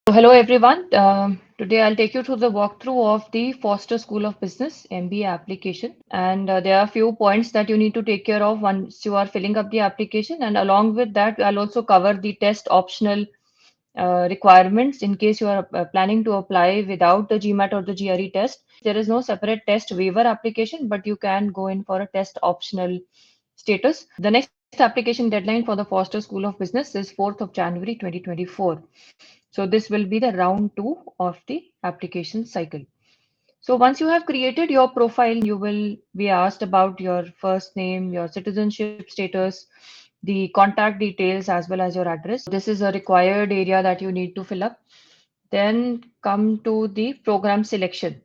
Hello everyone. Today I'll take you through the walkthrough of the Foster School of Business MBA application. And there are a few points that you need to take care of once you are filling up the application. And along with that, I'll also cover the test optional requirements in case you are planning to apply without the GMAT or the GRE test. There is no separate test waiver application, but you can go in for a test optional status. The next application deadline for the Foster School of Business is 4th of January 2024. So this will be the round two of the application cycle. So once you have created your profile, you will be asked about your first name, your citizenship status, the contact details, as well as your address. This is a required area that you need to fill up. Then come to the program selection.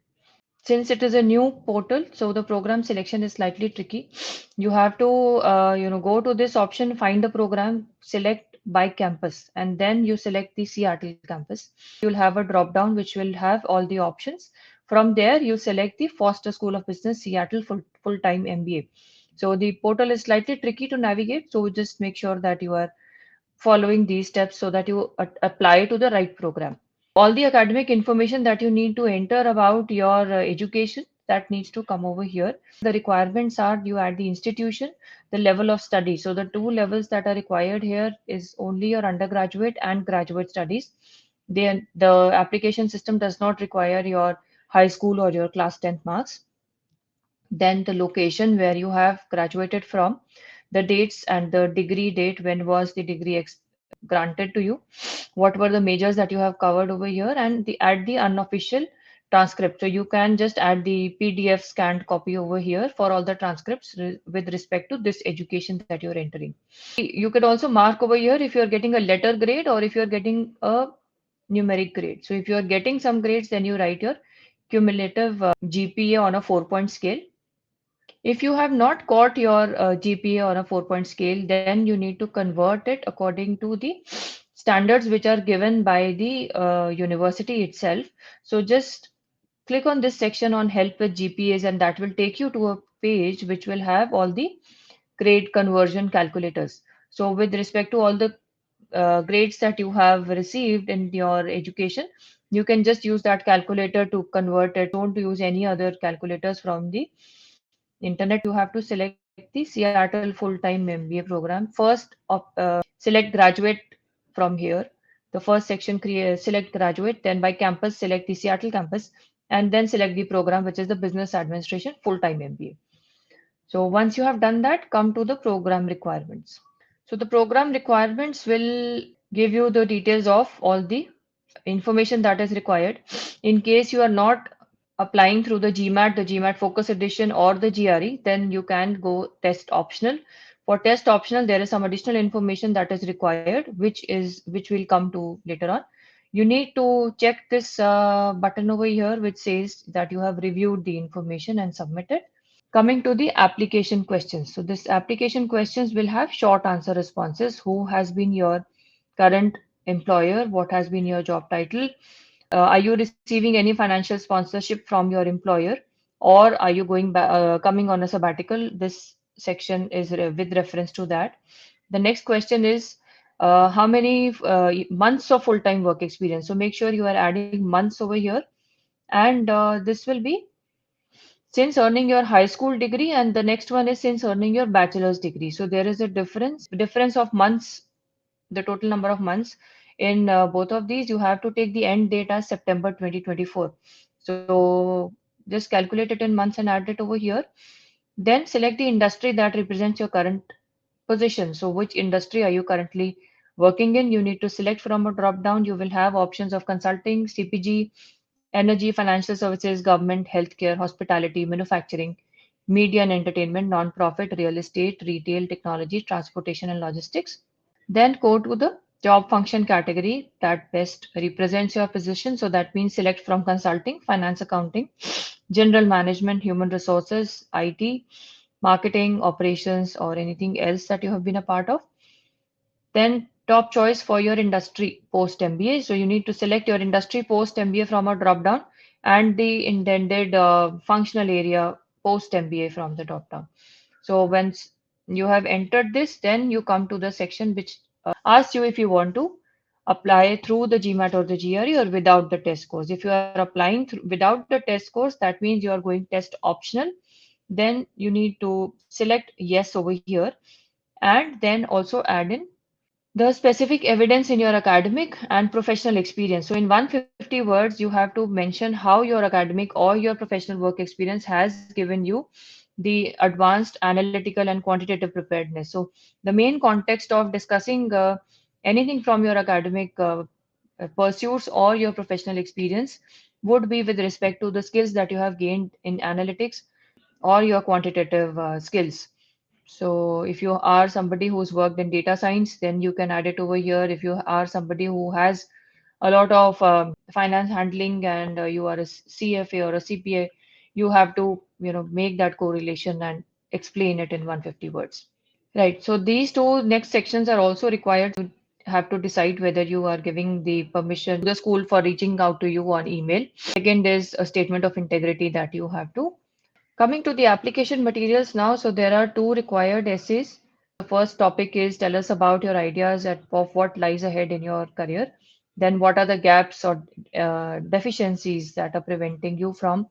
Since it is a new portal, so the program selection is slightly tricky. You have to, go to this option, find the program, select by campus, and then you select the Seattle campus. You'll have a drop down which will have all the options. From there, you select the Foster School of Business Seattle full-time MBA. So the portal is slightly tricky to navigate. So just make sure that you are following these steps so that you apply to the right program. All the academic information that you need to enter about your education that needs to come over here. The requirements are you add the institution, the level of study. So the two levels that are required here is only your undergraduate and graduate studies. The application system does not require your high school or your class 10th marks. Then the location where you have graduated from, the dates and the degree date, when was the degree granted to you, what were the majors that you have covered over here, and add the unofficial transcript. So you can just add the PDF scanned copy over here for all the transcripts with respect to this education that you're entering. You could also mark over here if you're getting a letter grade or if you're getting a numeric grade. So if you're getting some grades, then you write your cumulative GPA on a 4-point scale. If you have not got your GPA on a 4-point scale, then you need to convert it according to the standards which are given by the university itself. So just click on this section on help with GPAs, and that will take you to a page which will have all the grade conversion calculators. So with respect to all the grades that you have received in your education, you can just use that calculator to convert it. Don't use any other calculators from the internet. You have to select the Seattle full-time MBA program. Select graduate from here. The first section, select graduate, then by campus, select the Seattle campus, and then select the program, which is the Business Administration full-time MBA. So once you have done that, come to the program requirements. So the program requirements will give you the details of all the information that is required. In case you are not applying through the GMAT Focus Edition or the GRE, then you can go test optional. For test optional, there is some additional information that is required, which we'll come to later on. You need to check this button over here, which says that you have reviewed the information and submitted. Coming to the application questions. So this application questions will have short answer responses. Who has been your current employer? What has been your job title? Are you receiving any financial sponsorship from your employer, or are you coming on a sabbatical? This section is with reference to that. The next question is how many months of full-time work experience. So make sure you are adding months over here, and this will be since earning your high school degree, and the next one is since earning your bachelor's degree. So there is a difference of months, the total number of months in both of these. You have to take the end date as September 2024. So just calculate it in months and add it over here. Then select the industry that represents your current position. So which industry are you currently working in? You need to select from a drop down. You will have options of consulting, CPG, energy, financial services, government, healthcare, hospitality, manufacturing, media and entertainment, non-profit, real estate, retail, technology, transportation, and logistics. Then go to the job function category that best represents your position. So that means select from consulting, finance, accounting, general management, human resources, IT, marketing, operations, or anything else that you have been a part of. Then top choice for your industry post MBA. So you need to select your industry post MBA from a drop down and the intended functional area post MBA from the drop down. So once you have entered this, then you come to the section which asks you if you want to apply through the GMAT or the GRE or without the test scores. If you are applying without the test scores, that means you are going test optional. Then you need to select yes over here and then also add in the specific evidence in your academic and professional experience. So in 150 words, you have to mention how your academic or your professional work experience has given you the advanced analytical and quantitative preparedness. So the main context of discussing anything from your academic pursuits or your professional experience would be with respect to the skills that you have gained in analytics or your quantitative skills. So if you are somebody who's worked in data science, then you can add it over here. If you are somebody who has a lot of finance handling and you are a CFA or a CPA, you have to, make that correlation and explain it in 150 words. Right. So these two next sections are also required to have to decide whether you are giving the permission to the school for reaching out to you on email. Second is a statement of integrity that you have to. Coming to the application materials now, so there are two required essays. The first topic is tell us about your ideas of what lies ahead in your career. Then what are the gaps or deficiencies that are preventing you from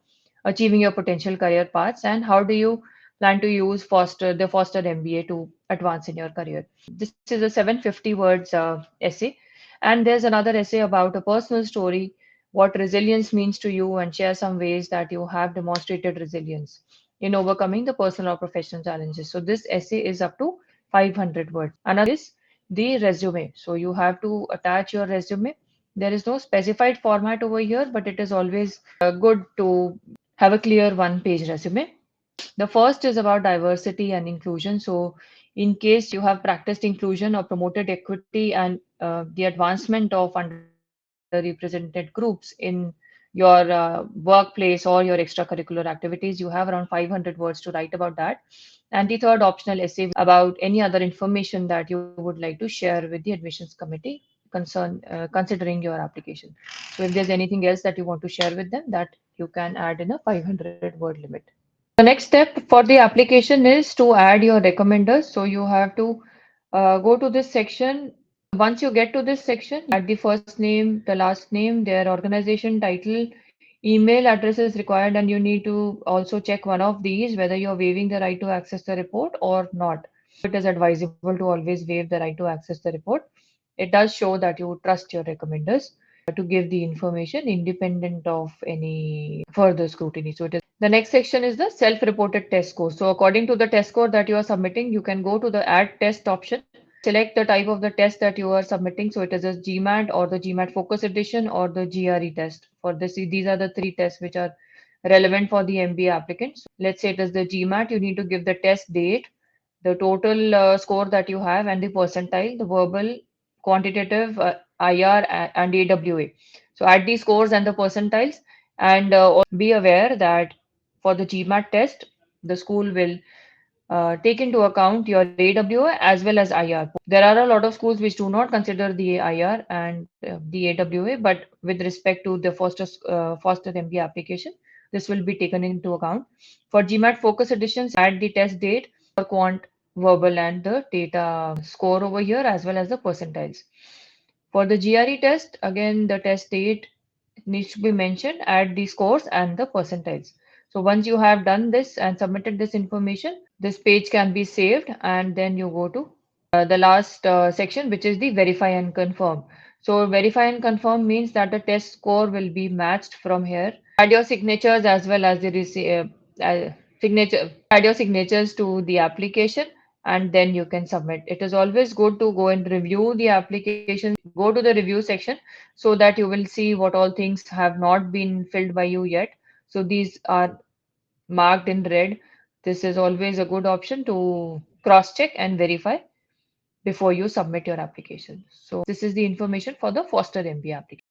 achieving your potential career paths, and how do you plan to use Foster MBA to advance in your career. This is a 750 words essay, and there's another essay about a personal story, what resilience means to you, and share some ways that you have demonstrated resilience in overcoming the personal or professional challenges. So this essay is up to 500 words. Another is the resume. So you have to attach your resume. There is no specified format over here, but it is always good to have a clear one-page resume. The first is about diversity and inclusion. So, in case you have practiced inclusion or promoted equity and the advancement of underrepresented groups in your workplace or your extracurricular activities, you have around 500 words to write about that. And the third optional essay about any other information that you would like to share with the admissions committee considering your application. So, if there's anything else that you want to share with them, that you can add in a 500 word limit. The next step for the application is to add your recommenders. So you have to go to this section. Once you get to this section, add the first name, the last name, their organization title, email address is required, and you need to also check one of these whether you're waiving the right to access the report or not. It is advisable to always waive the right to access the report. It does show that you trust your recommenders to give the information independent of any further scrutiny. So it is the next section is the self-reported test score. So according to the test score that you are submitting, you can go to the add test option, select the type of the test that you are submitting. So it is a GMAT or the GMAT Focus Edition or the GRE test. For this, these are the three tests which are relevant for the MBA applicant. So let's say it is the GMAT, you need to give the test date, the total score that you have, and the percentile, the verbal, quantitative, IR, and AWA. So add the scores and the percentiles, and also be aware that for the GMAT test, the school will take into account your AWA as well as IR. There are a lot of schools which do not consider the IR and the AWA, but with respect to the Foster MBA application, this will be taken into account. For GMAT Focus Editions, add the test date for quant, verbal, and the data score over here as well as the percentiles. For the GRE test, again, the test date needs to be mentioned, add the scores and the percentiles. So once you have done this and submitted this information, this page can be saved, and then you go to the last section, which is the verify and confirm. So verify and confirm means that the test score will be matched from here. Add your signatures as well as the signature. Add your signatures to the application, and then you can submit. It is always good to go and review the application. Go to the review section so that you will see what all things have not been filled by you yet. So these are marked in red. This is always a good option to cross check and verify before you submit your application. So this is the information for the Foster MBA application.